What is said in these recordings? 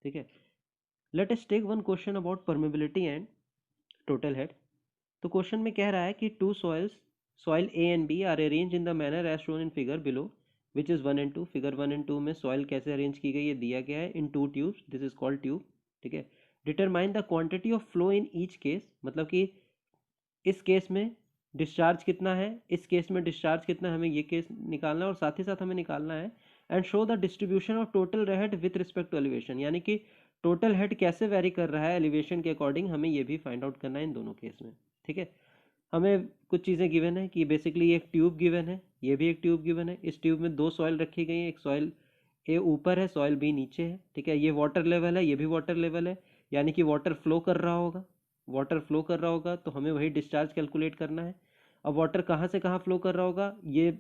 ठीक है। Let us take one question about permeability and total head. तो question में कह रहा है कि two soils, soil A and B are arrange in the manner as shown in figure below which is 1 and 2। Figure 1 and 2 में soil कैसे arrange की गई है दिया गया है in two tubes, this is called tube. ठीक है। Determine the quantity of flow in each case, मतलब कि इस केस में डिस्चार्ज कितना है, इस केस में डिस्चार्ज कितना है, हमें ये केस निकालना है और साथ ही साथ हमें निकालना है and show the distribution of total head with respect to elevation, यानी कि टोटल हेड कैसे वेरी कर रहा है एलिवेशन के अकॉर्डिंग, हमें ये भी फाइंड आउट करना है इन दोनों केस में। ठीक है। हमें कुछ चीज़ें गिवन है कि बेसिकली एक ट्यूब गिवन है, ये भी एक ट्यूब गिवन है। इस ट्यूब में दो सॉइल रखी गई है, एक सॉइल ए ऊपर है, सॉइल बी नीचे है। ठीक है। ये वाटर लेवल है, ये भी वाटर लेवल है, यानी कि वाटर फ्लो कर रहा होगा, वाटर फ्लो कर रहा होगा तो हमें वही डिस्चार्ज कैलकुलेट करना है। अब वाटर कहाँ से कहाँ फ्लो कर रहा होगा, ये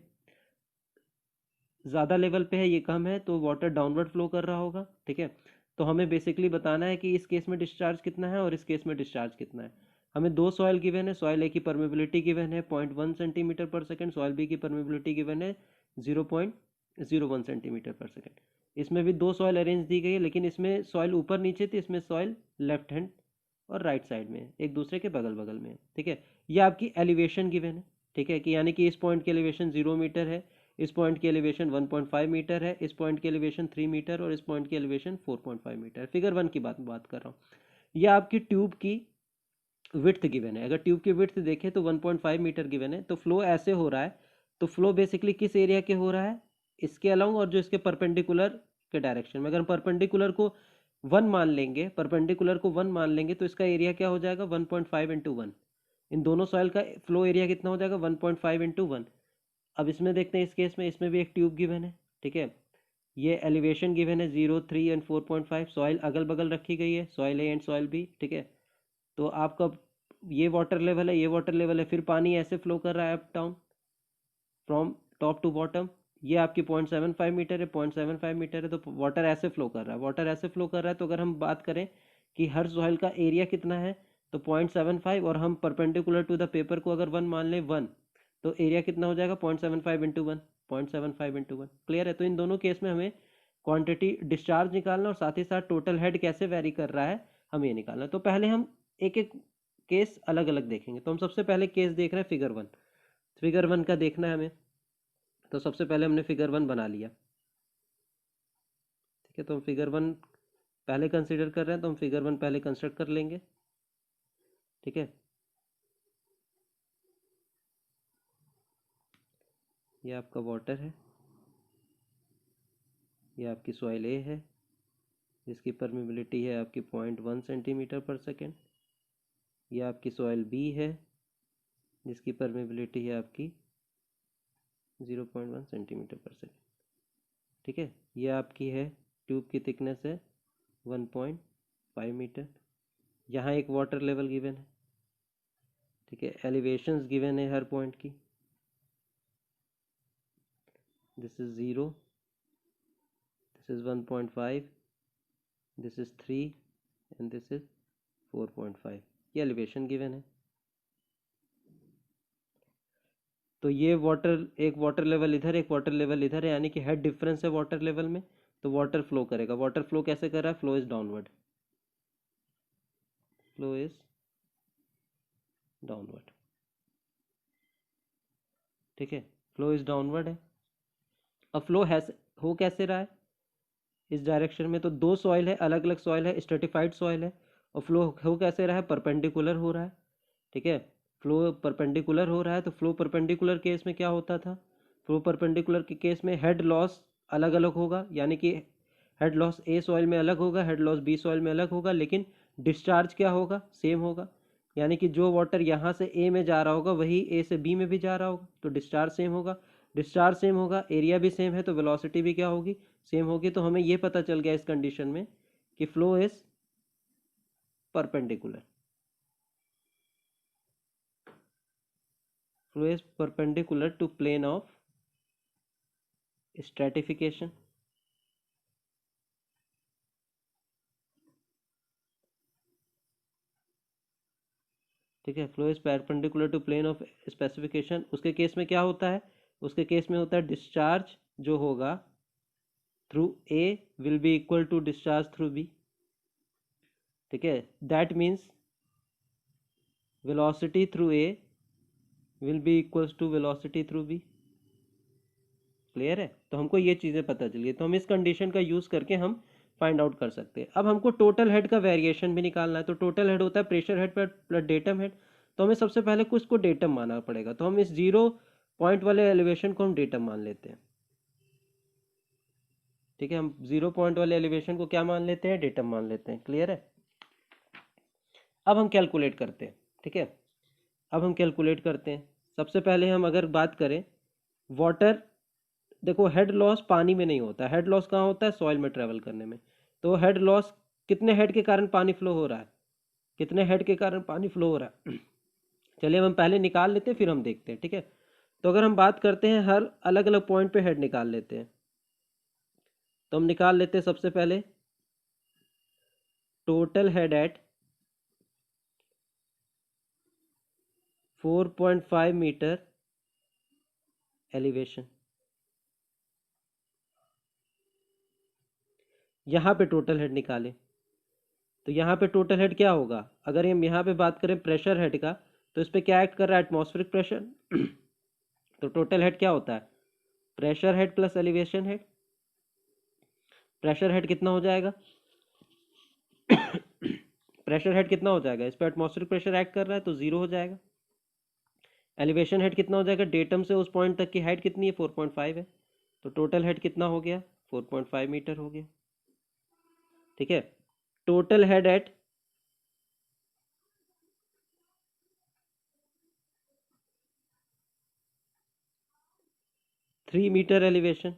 ज़्यादा लेवल पे है, ये कम है, तो वाटर डाउनवर्ड फ्लो कर रहा होगा। ठीक है। तो हमें बेसिकली बताना है कि इस केस में डिस्चार्ज कितना है और इस केस में डिस्चार्ज कितना है। हमें दो सॉइल गिवन है, सॉइल ए की परमेबिलिटी गिवन है 0.1 सेंटीमीटर पर सेकेंड, सॉइल बी की परमेबिलिटी गिवन है 0.01 सेंटीमीटर पर सेकेंड। इसमें भी दो सॉइल अरेंज दी गई है, लेकिन इसमें सॉइल ऊपर नीचे थी, इसमें सॉइल लेफ्ट हैंड और राइट साइड में एक दूसरे के बगल बगल में। ठीक है। ये आपकी एलिवेशन गिवन है। ठीक है, कि यानी कि इस पॉइंट की एलिवेशन 0 मीटर है, इस पॉइंट की एलिवेशन 1.5 मीटर है, इस पॉइंट की एलिवेशन 3 मीटर और इस पॉइंट की एलिवेशन 4.5 मीटर। फिगर 1 की बात कर रहा हूँ। यह आपकी ट्यूब की विड्थ गिवन है। अगर ट्यूब की विड्थ देखें तो 1.5 मीटर गिवन है, तो फ्लो ऐसे हो रहा है। तो फ्लो बेसिकली किस एरिया के हो रहा है, इसके अलोंग और जो इसके परपेंडिकुलर के डायरेक्शन में। अगर हम परपेंडिकुलर को 1 मान लेंगे, परपेंडिकुलर को 1 मान लेंगे तो इसका एरिया क्या हो जाएगा 1.5 इंटू 1। इन दोनों सॉइल का फ्लो एरिया कितना हो जाएगा 1.5 इंटू 1। अब इसमें देखते हैं, इस केस में इसमें भी एक ट्यूब गिवन है। ठीक है। ये एलिवेशन गिवन है 0, 3 एंड 4.5। सॉइल अगल बगल रखी गई है, soil A and soil B. ठीक है। तो आपका ये वाटर लेवल है, ये वाटर लेवल है, फिर पानी ऐसे फ्लो कर रहा है up down from top to bottom. ये आपकी 0.75 मीटर है, 0.75 मीटर है, तो वाटर ऐसे फ्लो कर रहा है, वाटर ऐसे फ्लो कर रहा है। तो अगर हम बात करें कि हर सॉइल का एरिया कितना है, तो 0.75, और हम परपेंडिकुलर टू द पेपर को अगर 1 मान लें 1, तो एरिया कितना हो जाएगा 0.75 इंटू 1, 0.75 इंटू 1। क्लियर है। तो इन दोनों केस में हमें क्वांटिटी डिस्चार्ज निकालना और साथ ही साथ टोटल हेड कैसे वेरी कर रहा है हमें ये निकालना। तो पहले हम एक एक केस अलग अलग देखेंगे। तो हम सबसे पहले केस देख रहे हैं फिगर 1। फिगर 1 का देखना है हमें, तो सबसे पहले हमने फिगर 1 बना लिया। ठीक है। तो हम फिगर 1 पहले कंसिडर कर रहे हैं, तो हम फिगर 1 पहले कंस्ट्रक्ट कर लेंगे। ठीक है। ये आपका वाटर है, ये आपकी सॉइल ए है जिसकी परमेबिलिटी है आपकी 0.1 सेंटीमीटर पर सेकेंड। ये आपकी सॉइल बी है जिसकी परमेबिलिटी है आपकी 0.1 सेंटीमीटर पर सेकेंड। ठीक है। ये आपकी है ट्यूब की थिकनेस है 1.5 मीटर। यहाँ एक वाटर लेवल गिवन है। ठीक है। एलिवेशंस गिवन है हर पॉइंट की, this is 0, this is 1.5, this is 3 and this is 4.5। ये एलिवेशन गिवन है। तो ये वाटर, एक वाटर लेवल इधर, एक वाटर लेवल इधर है, यानी कि हेड डिफरेंस है वाटर लेवल में, तो वाटर फ्लो करेगा। वाटर फ्लो कैसे कर रहा है, flow is downward, flow is downward. ठीक है। फ्लो इज डाउनवर्ड है। अब फ्लो है हो कैसे रहा है इस डायरेक्शन में, तो दो सॉइल है, अलग अलग सॉइल है, स्ट्रेटिफाइड सॉइल है, और फ्लो हो कैसे रहा है, परपेंडिकुलर हो रहा है। ठीक है। फ्लो परपेंडिकुलर हो रहा है, तो फ्लो परपेंडिकुलर केस में क्या होता था, फ्लो परपेंडिकुलर के केस में हेड लॉस अलग अलग होगा, यानी कि हेड लॉस ए सॉइल में अलग होगा, हेड लॉस बी सॉइल में अलग होगा, लेकिन डिस्चार्ज क्या होगा, सेम होगा। यानी कि जो वाटर यहाँ से ए में जा रहा होगा वही ए से बी में भी जा रहा होगा, तो डिस्चार्ज सेम होगा। डिस्चार्ज सेम होगा, एरिया भी सेम है, तो वेलोसिटी भी क्या होगी, सेम होगी। तो हमें ये पता चल गया इस कंडीशन में कि flow is perpendicular, flow is perpendicular to plane of stratification. ठीक है। Flow is perpendicular to plane of specification. उसके केस में क्या होता है, उसके केस में होता है डिस्चार्ज जो होगा through A will be equal to discharge through B. ठीक है, that means velocity through A will be equals to velocity through B. Clear है? तो हमको ये चीज़ें पता चल गई, तो हम इस कंडीशन का यूज़ करके हम फाइंड आउट कर सकते हैं। अब हमको टोटल हेड का वेरिएशन भी निकालना है। तो टोटल हेड होता है pressure head plus datum head. तो हमें सबसे पहले कुछ को डेटम मानना पड़ेगा, तो हम इस 0 पॉइंट वाले एलिवेशन को हम डेटम मान लेते हैं। ठीक है, हम 0 पॉइंट वाले एलिवेशन को क्या मान लेते हैं? डेटम मान लेते हैं। क्लियर है? अब हम कैलकुलेट करते हैं। ठीक है, अब हम कैलकुलेट करते हैं। सबसे पहले हम अगर बात करें वाटर, देखो हेड लॉस पानी में नहीं होता, हेड लॉस कहाँ होता है? सॉइल में ट्रेवल करने में। तो हेड लॉस कितने हेड के कारण पानी फ्लो हो रहा है? कितने हेड के कारण पानी फ्लो हो रहा है? चलिए हम पहले निकाल लेते हैं, फिर हम देखते हैं। ठीक है, तो अगर हम बात करते हैं हर अलग अलग पॉइंट पे हेड निकाल लेते हैं, तो हम निकाल लेते हैं सबसे पहले total head at 4.5 metre elevation. यहाँ पे टोटल हेड निकालें, तो यहाँ पे टोटल हेड क्या होगा? अगर हम यहाँ पे बात करें प्रेशर हेड का, तो इस पर क्या एक्ट कर रहा है? Atmospheric pressure. तो टोटल हेड क्या होता है? Pressure head plus elevation head. Pressure head कितना हो जाएगा? प्रेशर हेड कितना हो जाएगा? इस पर एटमॉस्फेरिक प्रेशर एक्ट कर रहा है तो 0 हो जाएगा। एलिवेशन हेड कितना हो जाएगा? डेटम से उस पॉइंट तक की हाइट कितनी है? 4.5 है। तो टोटल हेड कितना हो गया? 4.5 मीटर हो गया। ठीक है, total head at 3 metre elevation.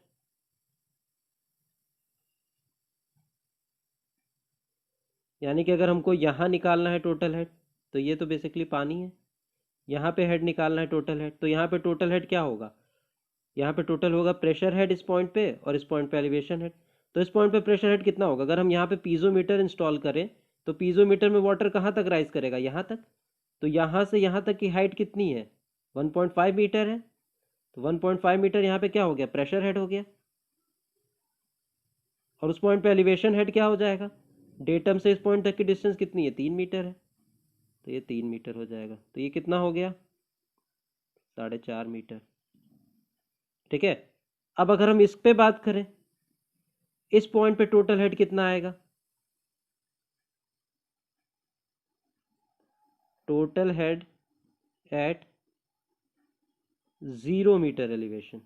यानी कि अगर हमको यहाँ निकालना है टोटल हेड, तो ये तो बेसिकली पानी है। यहाँ पे हेड निकालना है टोटल हेड, तो यहाँ पे टोटल हेड क्या होगा? यहाँ पे टोटल होगा प्रेशर हेड इस पॉइंट पे, और इस पॉइंट पे एलिवेशन हेड। तो इस पॉइंट पे प्रेशर हेड कितना होगा? अगर हम यहाँ पे पीजोमीटर इंस्टॉल करें, तो पीजोमीटर में वाटर कहाँ तक राइज करेगा? यहाँ तक। तो यहाँ से यहाँ तक की हाइट कितनी है? 1.5 मीटर है। तो 1.5 मीटर यहाँ पे क्या हो गया? प्रेशर हेड हो गया। और उस पॉइंट पे एलिवेशन हेड क्या हो जाएगा? डेटम से इस पॉइंट तक की डिस्टेंस कितनी है? 3 मीटर है। तो ये 3 मीटर हो जाएगा। तो ये कितना हो गया? 4.5 मीटर। ठीक है, अब अगर हम इस पे बात करें, इस पॉइंट पे टोटल हेड कितना आएगा? Total head at 0 metre elevation.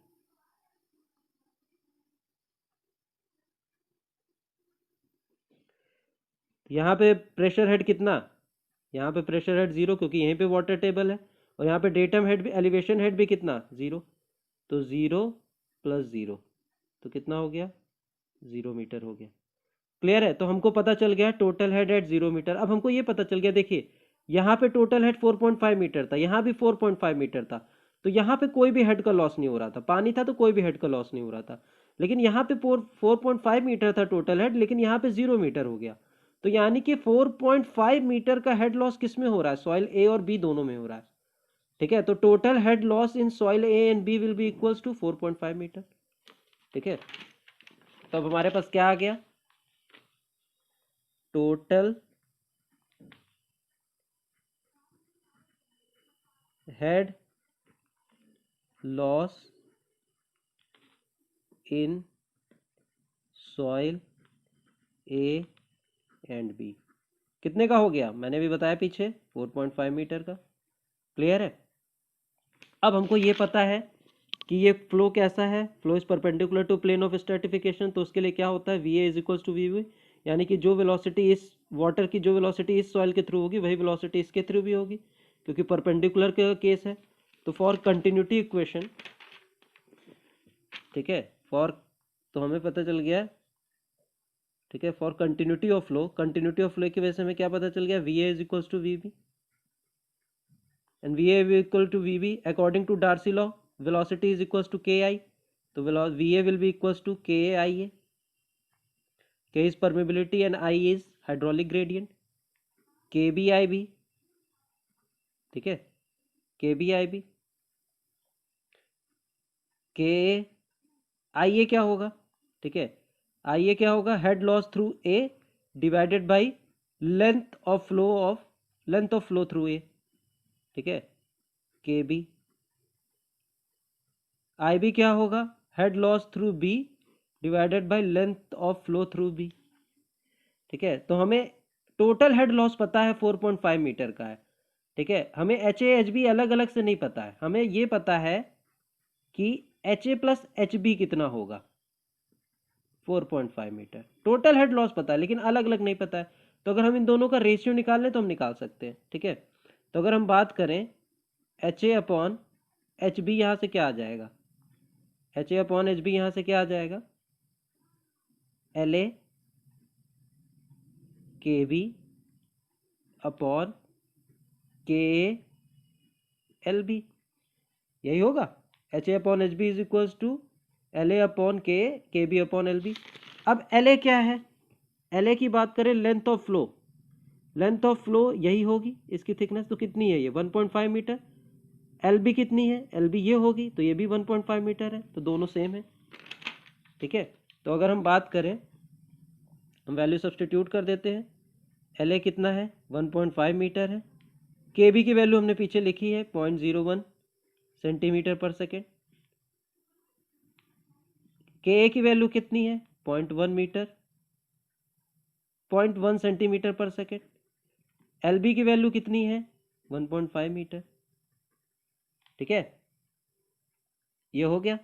यहाँ पे प्रेशर हेड कितना? यहाँ पे प्रेशर हेड 0, क्योंकि यहीं पे वाटर टेबल है। और यहाँ पे डेटम हेड भी, एलिवेशन हेड भी कितना? 0। तो 0 प्लस 0, तो कितना हो गया? 0 मीटर हो गया। क्लियर है? तो हमको पता चल गया टोटल हेड एट 0 मीटर। अब हमको ये पता चल गया, देखिए यहाँ पे टोटल हेड 4.5 मीटर था, यहाँ भी 4.5 मीटर था। तो यहाँ पे कोई भी हेड का लॉस नहीं हो रहा था, पानी था तो कोई भी हेड का लॉस नहीं हो रहा था। लेकिन यहाँ पे 4.5 मीटर था टोटल हेड, लेकिन यहाँ पे 0 मीटर हो गया। तो यानी कि 4.5 मीटर का हेड लॉस किस में हो रहा है? सॉइल ए और बी दोनों में हो रहा है। ठीक है, तो total head loss in soil A and B will be equals to 4.5 metre. ठीक है, तो अब हमारे पास क्या आ गया? Total head loss in soil A and B कितने का हो गया? मैंने भी बताया पीछे 4.5 मीटर का। क्लियर है? अब हमको ये पता है कि ये फ्लो कैसा है, flow is perpendicular to plane of stratification. तो उसके लिए क्या होता है? V A is equals to V V, यानी कि जो वेलोसिटी इस वाटर की, जो वेलोसिटी इस सॉइल के थ्रू होगी, वही वेलोसिटी इसके थ्रू भी होगी, क्योंकि परपेंडिकुलर का केस है। तो फॉर कंटिन्यूटी इक्वेशन, ठीक है, फॉर, तो हमें पता चल गया, ठीक है, for continuity of flow, continuity of flow की वजह से हमें क्या पता चल गया? V A is equals to V B, and V A equal to V B according to Darcy law, velocity is equals to K I. तो V A will be equals to K A I A. K is permeability and I is hydraulic gradient. K B I B, ठीक है, K B I B, के आई A क्या होगा? ठीक है, आई A क्या होगा? Head loss through A divided by length of flow through A, ठीक है, के बी। आई बी क्या होगा, head loss through B divided by length of flow through B, ठीक है। तो हमें टोटल हेड लॉस पता है 4.5 मीटर का है, ठीक है। हमें एच ए एच बी अलग अलग से नहीं पता है, हमें ये पता है कि H A plus H B कितना होगा, 4.5 मीटर। टोटल हेड लॉस पता है लेकिन अलग अलग नहीं पता है। तो अगर हम इन दोनों का रेशियो निकाल लें तो हम निकाल सकते हैं, ठीक है। तो अगर हम बात करें H A upon H B, यहाँ से क्या आ जाएगा, H A upon H B यहाँ से क्या आ जाएगा, L A K B upon K L B, यही होगा। H A upon H B is equals to L A upon K B upon L B. अब एल ए क्या है, एल ए की बात करें, length of flow, length of flow यही होगी, इसकी थिकनेस तो कितनी है ये 1.5 मीटर। एल बी कितनी है, एल बी ये होगी, तो ये भी 1.5 मीटर है, तो दोनों सेम है, ठीक है। तो अगर हम बात करें, हम वैल्यू सब्सटीट्यूट कर देते हैं, एल ए कितना है 1.5 मीटर है, के बी की वैल्यू हमने पीछे लिखी है 0.01 सेंटीमीटर पर सेकेंड, के ए की वैल्यू कितनी है 0.1 मीटर, 0.1 सेंटीमीटर पर सेकेंड, एल बी की वैल्यू कितनी है 1.5 मीटर, ठीक है। ये हो गया,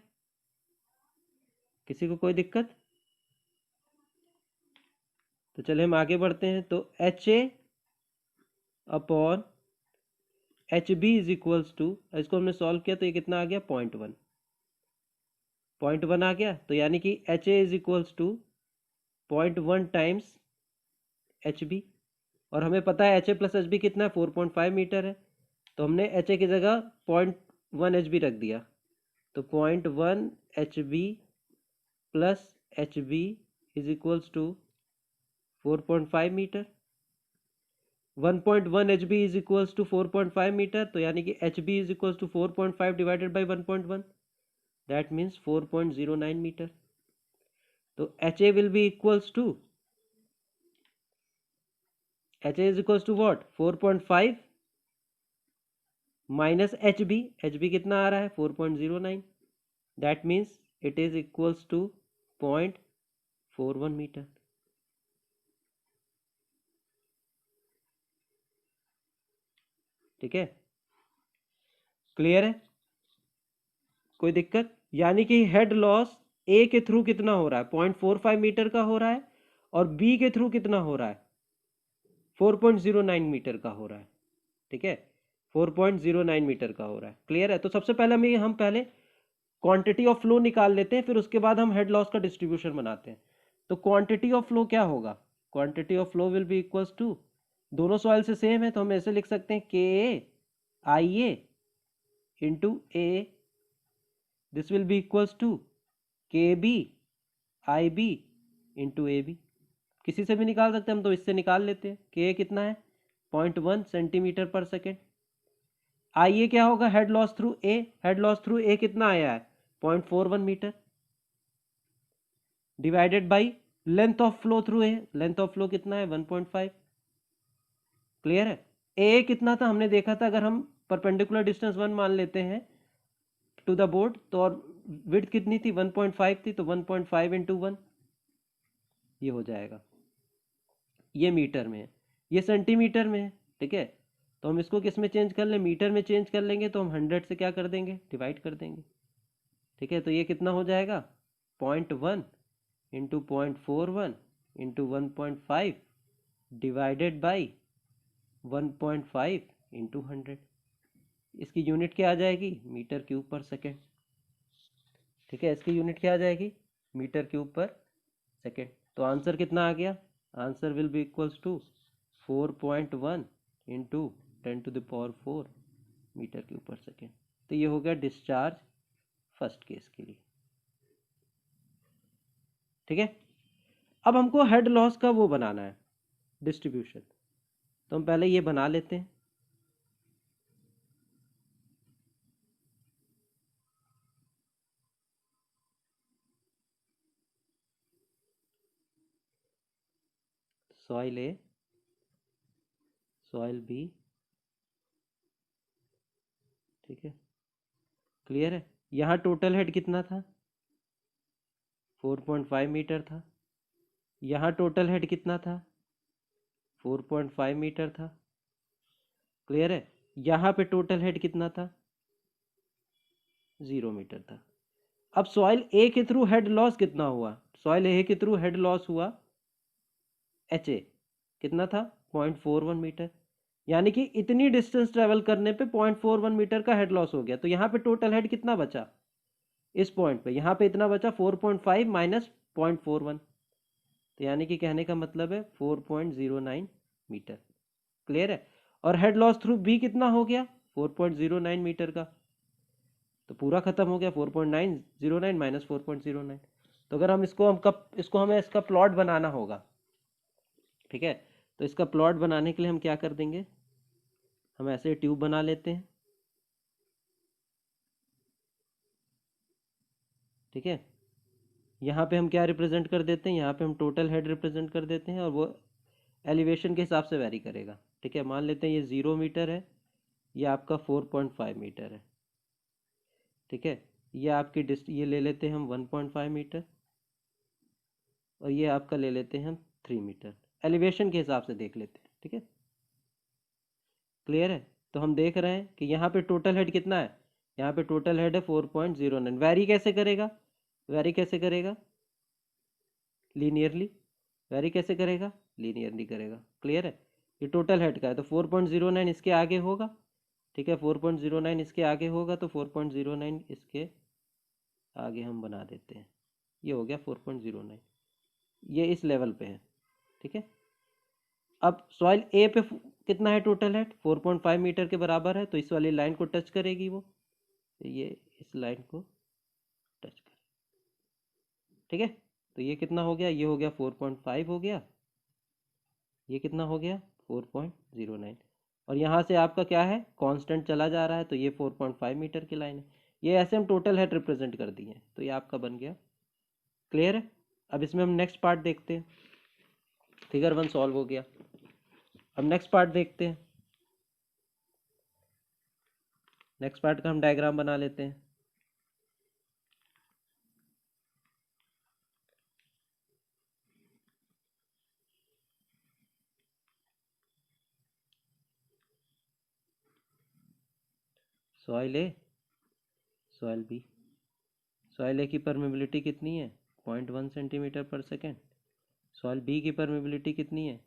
किसी को कोई दिक्कत? तो चले हम आगे बढ़ते हैं। तो H A upon H B is equals to, इसको हमने सॉल्व किया तो ये कितना आ गया 0.1, 0.1 आ गया। तो यानी कि H A is equals to 0.1 times H B, और हमें पता है H A plus H B कितना है 4.5 मीटर है, तो हमने एच ए की जगह 0.1 एच बी रख दिया, तो 0.1 H B plus H B is equals to 4.5 meter. 1.1 H B is equals to 4.5 meter, तो यानी कि H B is equals to 4.5 divided by 1.1, that means 4.09 meter. तो H A will be equals to, H A is equals to what 4.5 minus H B कितना आ रहा है 4.09, that means it is equals to 0.41 meter, ठीक है। Clear है, कोई दिक्कत? यानी कि हेड लॉस ए के थ्रू कितना हो रहा है 0.45 मीटर का हो रहा है, और बी के थ्रू कितना हो रहा है 4.09 मीटर का हो रहा है, ठीक है, 4.09 मीटर का हो रहा है। क्लियर है? तो सबसे पहले हम पहले क्वांटिटी ऑफ फ्लो निकाल लेते हैं, फिर उसके बाद हम हेड लॉस का डिस्ट्रीब्यूशन बनाते हैं। तो क्वांटिटी ऑफ फ्लो क्या होगा, quantity of flow will be equals to, दोनों सॉइल से सेम है तो हम ऐसे लिख सकते हैं K A I A into A, this will be equals to K B I B into A B. किसी से भी निकाल सकते हैं हम, तो इससे निकाल लेते हैं। के कितना है 0.1 सेंटीमीटर पर सेकेंड। आई ए क्या होगा, head loss through A, head loss through A कितना आया है 0.41 metre, divided by length of flow through A, length of flow कितना है 1.5। क्लियर है? ए कितना था हमने देखा था, अगर हम परपेंडिकुलर डिस्टेंस 1 मान लेते हैं टू द बोर्ड, तो और विड्थ कितनी थी 1.5 थी, तो 1.5 इंटू 1 ये हो जाएगा, ये मीटर में है, ये सेंटीमीटर में है, ठीक है। तो हम इसको किस में चेंज कर लें, मीटर में चेंज कर लेंगे, तो हम 100 से क्या कर देंगे डिवाइड कर देंगे, ठीक है। तो ये कितना हो जाएगा 0.1 into 0.41 into 1.5 divided by 1.5 into 100, इसकी यूनिट क्या आ जाएगी मीटर क्यूब पर सेकेंड, ठीक है। इसकी यूनिट क्या आ जाएगी मीटर क्यूब पर सेकेंड। तो आंसर कितना आ गया, answer will be equals to 4.1 into 10⁴ metre cube per second. तो ये हो गया डिस्चार्ज फर्स्ट केस के लिए, ठीक है। अब हमको हेड लॉस का वो बनाना है डिस्ट्रीब्यूशन, तो हम पहले ये बना लेते हैं। सॉइल ए सॉइल बी, ठीक है, क्लियर है। यहाँ टोटल हेड कितना था, 4.5 मीटर था। यहाँ टोटल हेड कितना था, 4.5 मीटर था, क्लियर है। यहाँ पे टोटल हेड कितना था, 0 मीटर था। अब सॉइल ए के थ्रू हेड लॉस कितना हुआ, सॉइल ए के थ्रू हेड लॉस हुआ एच ए, कितना था, 0.41 मीटर। यानी कि इतनी डिस्टेंस ट्रेवल करने पे 0.41 मीटर का हेड लॉस हो गया। तो यहाँ पे टोटल हेड कितना बचा, इस पॉइंट पे यहाँ पे इतना बचा 4.5 माइनस 0.41, तो यानी कि कहने का मतलब है 4.09 मीटर, क्लियर है। और हेड लॉस थ्रू बी कितना हो गया, 4.09 मीटर का, तो पूरा खत्म हो गया, 4.909 माइनस 4.09। तो अगर हम इसको हमें इसका प्लॉट बनाना होगा, ठीक है, तो इसका प्लॉट बनाने के लिए हम क्या कर देंगे, हम ऐसे ट्यूब बना लेते हैं, ठीक है। यहाँ पे हम क्या रिप्रेजेंट कर देते हैं, यहाँ पे हम टोटल हेड रिप्रेजेंट कर देते हैं और वो एलिवेशन के हिसाब से वेरी करेगा, ठीक है। मान लेते हैं ये 0 मीटर है, ये आपका 4.5 मीटर है, ठीक है। ये आपकी ये ले लेते हैं हम 1.5 मीटर और ये आपका ले लेते हैं हम 3 मीटर, एलिवेशन के हिसाब से देख लेते हैं, ठीक है, क्लियर है। तो हम देख रहे हैं कि यहाँ पे टोटल हेड कितना है, यहाँ पे टोटल हेड है 4.09। वैरी कैसे करेगा, वैरी कैसे करेगा, लीनियरली, वैरी कैसे करेगा, लीनियरली करेगा, क्लियर है। ये टोटल हेड का है तो 4.09 इसके आगे होगा, ठीक है, 4.09 इसके आगे होगा, तो 4.09 इसके आगे हम बना देते हैं, ये हो गया 4.09, ये इस लेवल पे है, ठीक है। अब सॉइल ए पे कितना है टोटल हेड, 4.5 मीटर के बराबर है, तो इस वाली लाइन को टच करेगी वो, तो ये इस लाइन को टच कर, ठीक है। तो ये कितना हो गया, ये हो गया 4.5 हो गया, ये कितना हो गया 4.09, और यहाँ से आपका क्या है, कांस्टेंट चला जा रहा है, तो ये 4.5 मीटर की लाइन है। ये ऐसे हम टोटल हेड रिप्रेजेंट कर दिए, तो ये आपका बन गया, क्लियर है। अब इसमें हम नेक्स्ट पार्ट देखते हैं, फिगर 1 सॉल्व हो गया। अब नेक्स्ट पार्ट देखते हैं, नेक्स्ट पार्ट का हम डायग्राम बना लेते हैं। सॉइल ए, सॉइल बी, सॉइल ए की परमेबिलिटी कितनी है, 0.1 सेंटीमीटर पर सेकेंड, सॉइल बी की परमेबिलिटी कितनी है,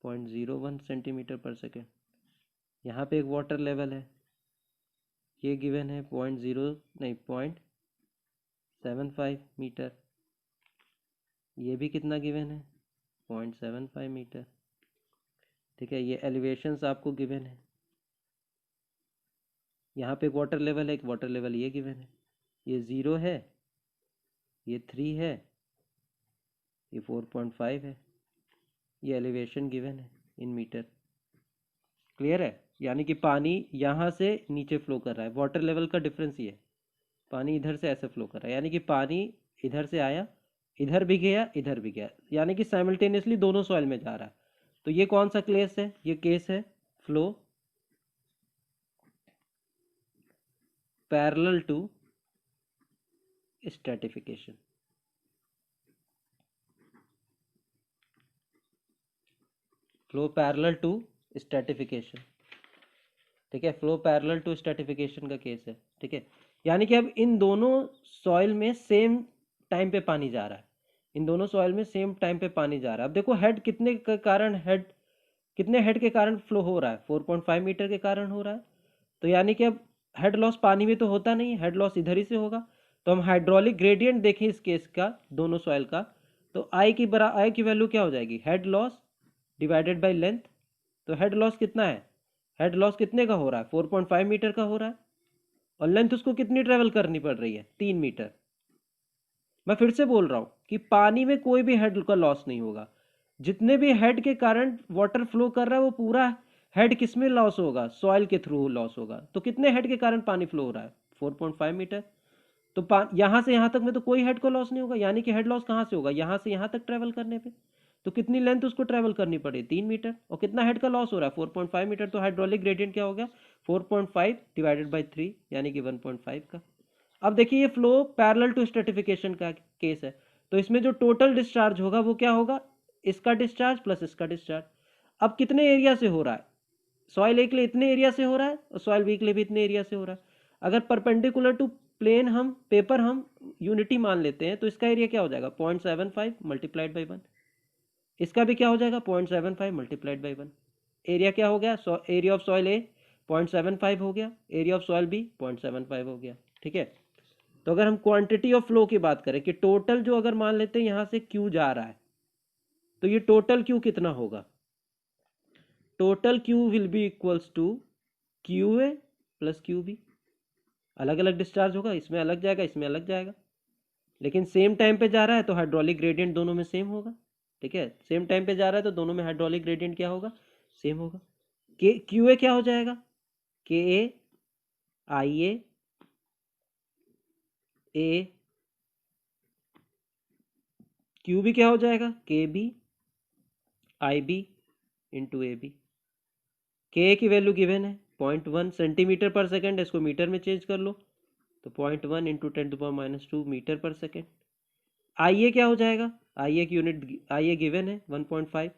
0.01 सेंटीमीटर पर सेकेंड। यहाँ पे एक वाटर लेवल है, ये गिवन है 0.75 मीटर, ये भी कितना गिवन है, 0.75 मीटर, ठीक है। ये एलिवेशंस आपको गिवन है, यहाँ पे एक वाटर लेवल है, एक वाटर लेवल ये गिवन है, ये 0 है, ये 3 है, ये 4.5 है, ये एलिवेशन गिवन है इन मीटर, क्लियर है। यानी कि पानी यहाँ से नीचे फ्लो कर रहा है, वाटर लेवल का डिफरेंस ये है, पानी इधर से ऐसे फ्लो कर रहा है, यानी कि पानी इधर से आया, इधर भी गया, इधर भी गया, यानी कि साइमल्टेनियसली दोनों सॉइल में जा रहा है। तो ये कौन सा केस है, ये केस है flow parallel to stratification, flow parallel to stratification, ठीक है, फ्लो पैरेलल टू स्ट्रैटिफिकेशन का केस है, ठीक है। यानी कि अब इन दोनों सॉइल में सेम टाइम पे पानी जा रहा है, इन दोनों सॉइल में सेम टाइम पे पानी जा रहा है। अब देखो हेड कितने के कारण, हेड कितने हेड के कारण फ्लो हो रहा है, 4.5 मीटर के कारण हो रहा है, तो यानी कि अब हेड लॉस पानी में तो होता नहीं, हेड लॉस इधर ही से होगा। तो हम हाइड्रोलिक ग्रेडियंट देखें इस केस का, दोनों सॉइल का, तो आई की वैल्यू क्या हो जाएगी, head loss divided by length. तो हेड लॉस कितना है, हेड लॉस कितने का हो रहा है, 4.5 मीटर का हो रहा है, और लेंथ उसको कितनी ट्रेवल करनी पड़ रही है, 3 मीटर। मैं फिर से बोल रहा हूँ कि पानी में कोई भी हेड का लॉस नहीं होगा, जितने भी हेड के कारण वाटर फ्लो कर रहा है वो पूरा हेड किस में लॉस होगा, सॉइल के थ्रू लॉस होगा। तो कितने हेड के कारण पानी फ्लो हो रहा है, 4.5 मीटर। तो यहाँ से यहाँ तक में तो कोई हेड को लॉस नहीं होगा, यानी कि हेड लॉस कहाँ से होगा, यहाँ से यहाँ तक ट्रेवल करने पे। तो कितनी लेंथ उसको ट्रैवल करनी पड़े, 3 मीटर। और कितना हेड का लॉस हो रहा है, 4.5 मीटर। तो हाइड्रोलिक ग्रेडियंट क्या हो गया, 4.5 डिवाइडेड बाई 3 यानी कि 1.5 का। अब देखिए ये फ्लो पैरेलल टू स्ट्रेटिफिकेशन का केस है, तो इसमें जो टोटल डिस्चार्ज होगा वो क्या होगा, इसका डिस्चार्ज प्लस इसका डिस्चार्ज। अब कितने एरिया से हो रहा है, सॉइल ए के लिए इतने एरिया से हो रहा है और सॉइल बी के लिए भी इतने एरिया से हो रहा है। अगर परपेंडिकुलर टू प्लेन हम पेपर हम यूनिटी मान लेते हैं तो इसका एरिया क्या हो जाएगा, 0.75 मल्टीप्लाइड बाई 1। इसका भी क्या हो जाएगा, 0.75 मल्टीप्लाइड बाई 1। एरिया क्या हो गया, एरिया ऑफ सॉइल ए 0.75 हो गया, एरिया ऑफ सॉइल बी 0.75 हो गया। ठीक है, तो अगर हम क्वांटिटी ऑफ फ्लो की बात करें कि टोटल जो अगर मान लेते हैं यहाँ से क्यू जा रहा है, तो ये टोटल क्यू कितना होगा, total Q will be equals to Q A plus Q B. अलग अलग डिस्चार्ज होगा, इसमें अलग जाएगा, इसमें अलग जाएगा, लेकिन सेम टाइम पे जा रहा है तो हाइड्रोलिक ग्रेडियंट दोनों में सेम होगा। ठीक है, सेम टाइम पे जा रहा है तो दोनों में हाइड्रोलिक ग्रेडियंट क्या होगा, सेम होगा। के क्यू ए क्या हो जाएगा, के A I A Q B क्या हो जाएगा, K B I B into A B. K की वैल्यू गिवन है 0.1 सेंटीमीटर पर सेकेंड, इसको मीटर में चेंज कर लो तो 0.1 इंटू 10⁻² मीटर पर सेकेंड। आई ए क्या हो जाएगा, आई ए की यूनिट आई ए गिवन है 1.5।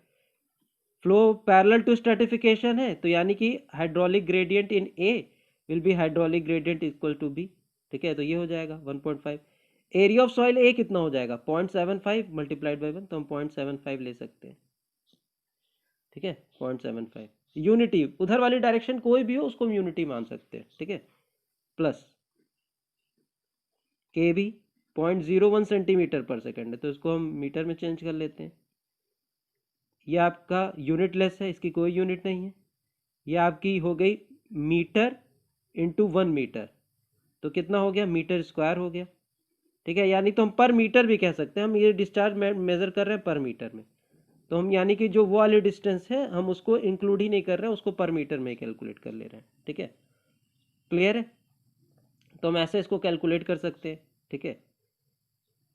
फ्लो पैरेलल टू स्ट्रेटिफिकेशन है तो यानी कि hydraulic gradient in A will be hydraulic gradient equal to B. ठीक है, तो ये हो जाएगा 1.5। एरिया ऑफ सॉइल ए कितना हो जाएगा, 0.75 मल्टीप्लाइड बाई 1, तो हम 0.75 ले सकते हैं। ठीक है, 0.75 यूनिटी, उधर वाली डायरेक्शन कोई भी हो उसको हम यूनिटी मान सकते हैं। ठीक है, प्लस के भी 0.01 सेंटीमीटर पर सेकेंड है तो इसको हम मीटर में चेंज कर लेते हैं। ये आपका यूनिट लेस है, इसकी कोई यूनिट नहीं है। ये आपकी हो गई मीटर इंटू 1 मीटर, तो कितना हो गया, मीटर स्क्वायर हो गया। ठीक है, यानी तो हम पर मीटर भी कह सकते हैं, हम ये डिस्चार्ज मेजर कर रहे हैं पर मीटर में, तो हम यानी कि जो वो वाली डिस्टेंस है हम उसको इंक्लूड ही नहीं कर रहे हैं, उसको पर मीटर में कैलकुलेट कर ले रहे हैं। ठीक है, क्लियर है, तो हम ऐसे इसको कैलकुलेट कर सकते हैं। ठीक है,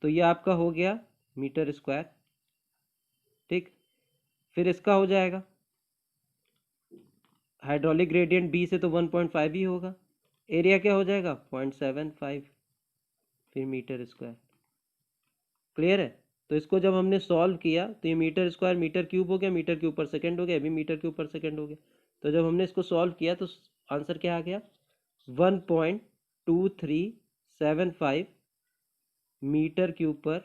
तो ये आपका हो गया मीटर स्क्वायर। ठीक, फिर इसका हो जाएगा हाइड्रोलिक ग्रेडियंट बी से तो 1.5 ही होगा, एरिया क्या हो जाएगा 0.75 फिर मीटर स्क्वायर। क्लियर है, तो इसको जब हमने सॉल्व किया तो ये मीटर स्क्वायर मीटर क्यूब हो गया, मीटर क्यूब पर सेकेंड हो गया, अभी मीटर क्यूब पर सेकेंड हो गया। तो जब हमने इसको सॉल्व किया तो आंसर क्या आ गया, 1.2375 metre cube per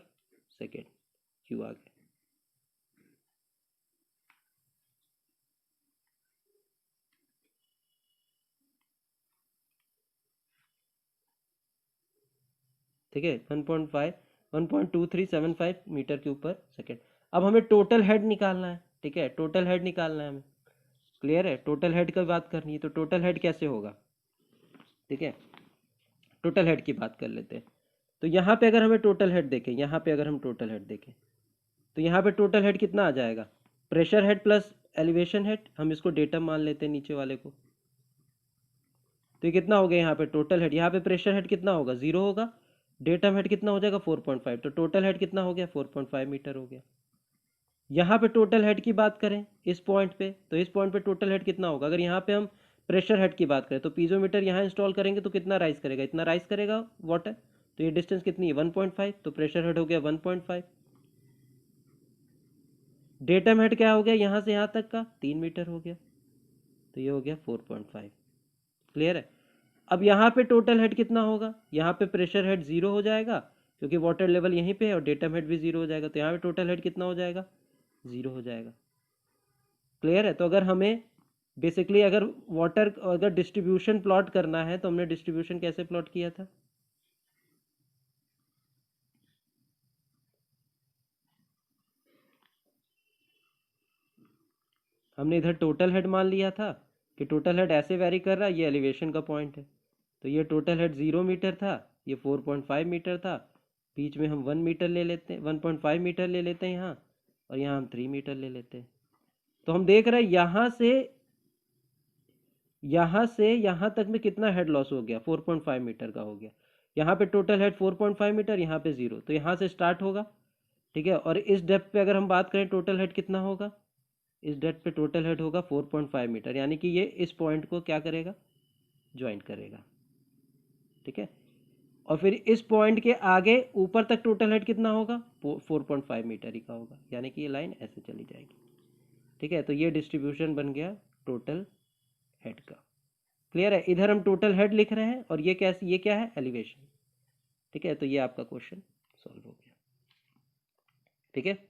second, Q आ गया। ठीक है, 1.2375 मीटर क्यूब पर सेकेंड। अब हमें टोटल हेड निकालना है। ठीक है, टोटल हेड निकालना है हमें, क्लियर है, टोटल हेड की बात करनी है, तो टोटल हेड कैसे होगा। ठीक है, टोटल हेड की बात कर लेते हैं। तो यहाँ पे अगर हमें टोटल हेड देखें, यहाँ पे अगर हम टोटल हेड देखें तो यहाँ पे टोटल हेड कितना आ जाएगा, pressure head plus elevation head, हम इसको डेटम मान लेते हैं नीचे वाले को। तो ये कितना हो गया यहाँ पे टोटल हेड, यहाँ पे प्रेशर हेड कितना होगा 0 होगा, डेटम हेड कितना हो जाएगा 4.5, तो टोटल हेड कितना हो गया 4.5 मीटर हो गया। यहाँ पे टोटल हेड की बात करें इस पॉइंट पे, तो इस पॉइंट पे टोटल हेड कितना होगा, अगर यहाँ पे हम प्रेशर हेड की बात करें तो पीजोमीटर यहाँ इंस्टॉल करेंगे तो कितना राइज करेगा, इतना राइज करेगा वाटर, तो ये डिस्टेंस कितनी है 1.5, तो प्रेशर हेड हो गया 1.5। डेटम हेड क्या हो गया यहाँ से यहाँ तक का 3 मीटर हो गया, तो ये हो गया 4.5। क्लियर है, अब यहाँ पे टोटल हेड कितना होगा, यहाँ पे प्रेशर हेड 0 हो जाएगा क्योंकि वाटर लेवल यहीं पे है, और डेटम हेड भी 0 हो जाएगा, तो यहाँ पे टोटल हेड कितना हो जाएगा 0 हो जाएगा। क्लियर है, तो अगर हमें बेसिकली अगर वाटर अगर डिस्ट्रीब्यूशन प्लॉट करना है तो हमने डिस्ट्रीब्यूशन कैसे प्लॉट किया था, हमने इधर टोटल हेड मान लिया था कि टोटल हेड ऐसे वेरी कर रहा है, ये एलिवेशन का पॉइंट है, तो ये टोटल हेड 0 मीटर था, ये 4.5 मीटर था, बीच में हम 1 मीटर ले लेते हैं, 1.5 मीटर ले लेते हैं यहाँ, और यहाँ हम 3 मीटर ले लेते हैं। तो हम देख रहे हैं यहाँ से यहाँ तक में कितना हेड लॉस हो गया, 4.5 मीटर का हो गया। यहाँ पे टोटल हेड 4.5 मीटर, यहाँ पे 0, तो यहाँ से स्टार्ट होगा, ठीक है। और इस डेप्थ पे अगर हम बात करें टोटल हेड कितना होगा, इस डेप्थ पे टोटल हेड होगा 4.5 मीटर, यानी कि ये इस पॉइंट को क्या करेगा, ज्वाइंट करेगा। ठीक है। और फिर इस पॉइंट के आगे ऊपर तक टोटल हेड कितना होगा, 4.5 मीटर ही का होगा, यानी कि ये लाइन ऐसे चली जाएगी। ठीक है। तो ये डिस्ट्रीब्यूशन बन गया टोटल हेड का। क्लियर है। इधर हम टोटल हेड लिख रहे हैं और ये कैसे, ये क्या है, एलिवेशन। ठीक है। तो ये आपका क्वेश्चन सॉल्व हो गया। ठीक है।